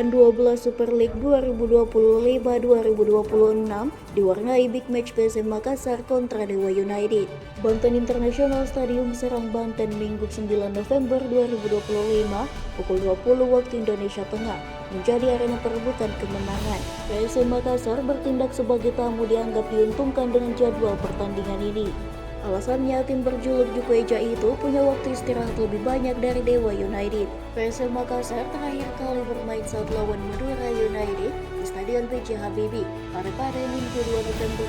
Pekan 12 Super League 2025-2026 diwarnai big match PSM Makassar kontra Dewa United. Banten International Stadium Serang, Banten, Minggu 9 November 2025 pukul 20 waktu Indonesia Tengah menjadi arena perebutan kemenangan. PSM Makassar bertindak sebagai tamu dianggap diuntungkan dengan jadwal pertandingan ini. Alasannya, tim berjuluk Juku Eja itu punya waktu istirahat lebih banyak dari Dewa United. PSM Makassar terakhir kali bermain saat lawan Madura United di Stadion B.J. Habibie pada Minggu 2 November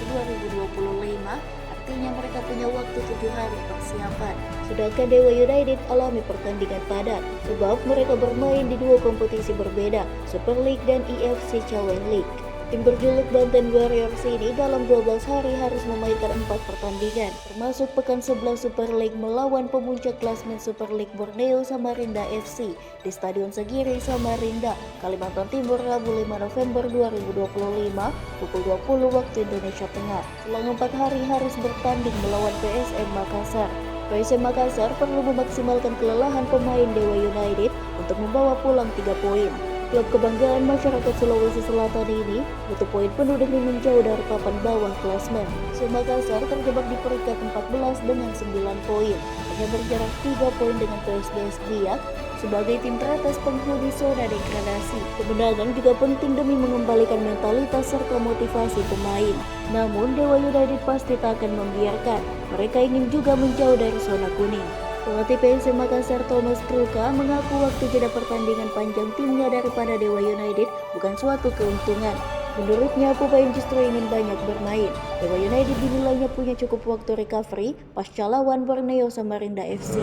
2025. Artinya mereka punya waktu 7 hari persiapan. Sedangkan Dewa United alami pertandingan padat sebab mereka bermain di dua kompetisi berbeda, Super League dan IFC Challenge League. Tim berjuluk Banten Warriors ini dalam 12 hari harus memainkan 4 pertandingan, termasuk pekan 11 Super League melawan pemuncak klasmen Super League Borneo Samarinda FC di Stadion Segiri, Samarinda, Kalimantan Timur, Rabu 5 November 2025 pukul 20 waktu Indonesia Tengah. Selang 4 hari harus bertanding melawan PSM Makassar. PSM Makassar perlu memaksimalkan kelelahan pemain Dewa United untuk membawa pulang 3 poin. Klub kebanggaan masyarakat Sulawesi Selatan ini butuh poin penuh demi menjauh dari papan bawah klasmen. Makassar terjebak di peringkat 14 dengan 9 poin, hanya berjarak 3 poin dengan PSBS Biak sebagai tim teratas penghuni zona degradasi. Kemenangan juga penting demi mengembalikan mentalitas serta motivasi pemain. Namun Dewa United pasti tak akan membiarkan. Mereka ingin juga menjauh dari zona kuning. Pelatih PSM Makassar Thomas Truka mengaku waktu jeda pertandingan panjang timnya daripada Dewa United bukan suatu keuntungan. Menurutnya, pemain justru ingin banyak bermain. Dewa United dinilainya punya cukup waktu recovery pasca lawan Borneo Samarinda FC.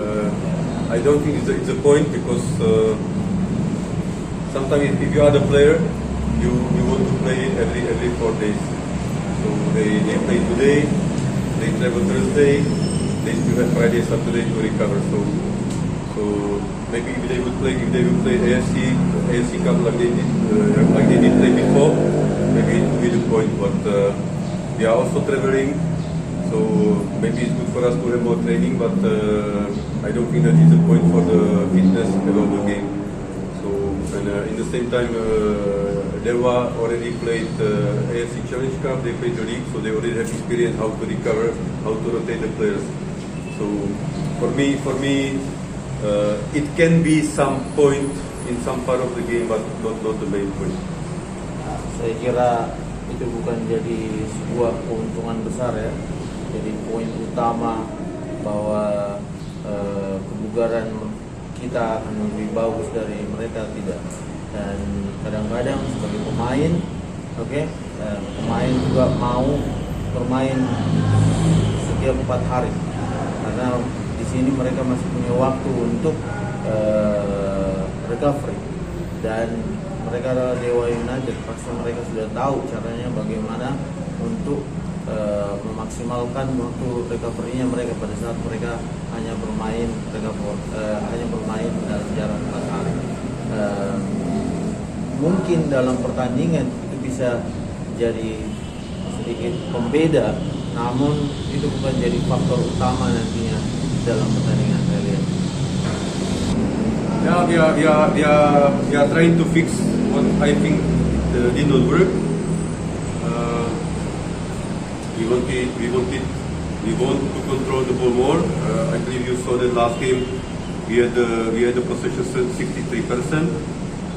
I don't think it's a point because sometimes if you are the player, you want to play every 4 days. So they play today, they travel Thursday. They still have Friday, Saturday to recover. So maybe if they would play AFC Cup like they did play before, maybe it would be the point. But we are also traveling, so maybe it's good for us to have more training. But I don't think that is a point for the fitness about the game. So and in the same time, Dewa already played AFC Challenge Cup. They played the league, so they already have experience how to recover, how to rotate the players. So for me, it can be some point in some part of the game, but not the main point. Saya kira itu bukan jadi sebuah keuntungan besar ya. Jadi poin utama bahwa kebugaran kita akan lebih bagus dari mereka tidak. Dan kadang-kadang sebagai pemain, pemain juga mau bermain setiap 4 hari. Karena di sini mereka masih punya waktu untuk recovery, dan mereka adalah Dewa United, pasti mereka sudah tahu caranya bagaimana untuk memaksimalkan waktu recovery-nya mereka pada saat mereka hanya bermain dalam jarak 4 hari. Mungkin dalam pertandingan itu bisa jadi sedikit pembeda, namun itu bukan jadi faktor utama nantinya dalam pertandingan kalian. Yeah, we are trying to fix what I think did not work. We want to control the ball more. I believe you saw that last game. We had the possession 63%,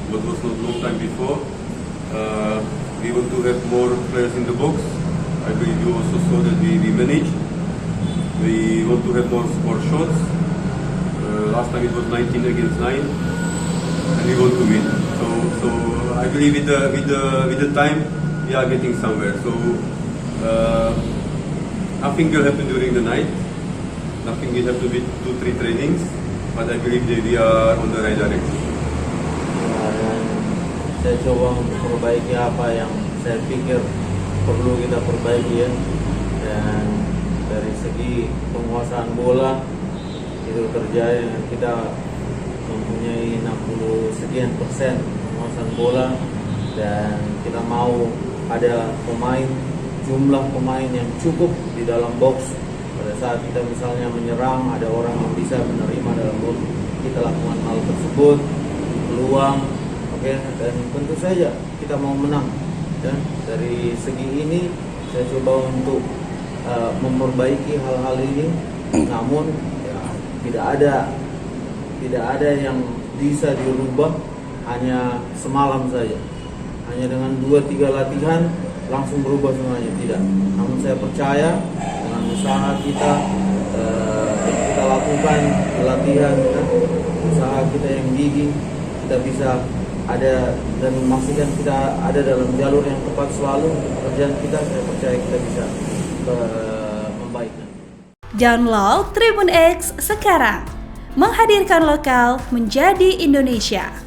what was not long time before. We want to have more players in the box. I believe you also saw that we managed. We want to have more shots. Last time it was 19 against 9, and we want to win. So I believe with the time we are getting somewhere. So nothing will happen during the night. Nothing will happen with 2-3 trainings, but I believe that we are on the right direction. Saya coba memperbaiki apa yang saya pikir perlu kita perbaiki ya. Dan dari segi penguasaan bola itu terjadi, kita mempunyai 60 sekian persen penguasaan bola, dan kita mau ada jumlah pemain yang cukup di dalam box. Pada saat kita misalnya menyerang, ada orang yang bisa menerima dalam box, kita lakukan hal tersebut. Peluang ya, dan tentu saja kita mau menang. Ya. Dari segi ini saya coba untuk memperbaiki hal-hal ini, namun ya, tidak ada yang bisa dirubah hanya semalam saja. Hanya dengan 2-3 latihan langsung berubah semuanya, tidak. Namun saya percaya dengan usaha kita yang kita lakukan di latihan, usaha kita yang gigih, kita bisa ada dan memastikan kita ada dalam jalur yang tepat selalu untuk pekerjaan kita. Saya percaya kita bisa membaikkan. Download Tribun X sekarang, menghadirkan lokal menjadi Indonesia.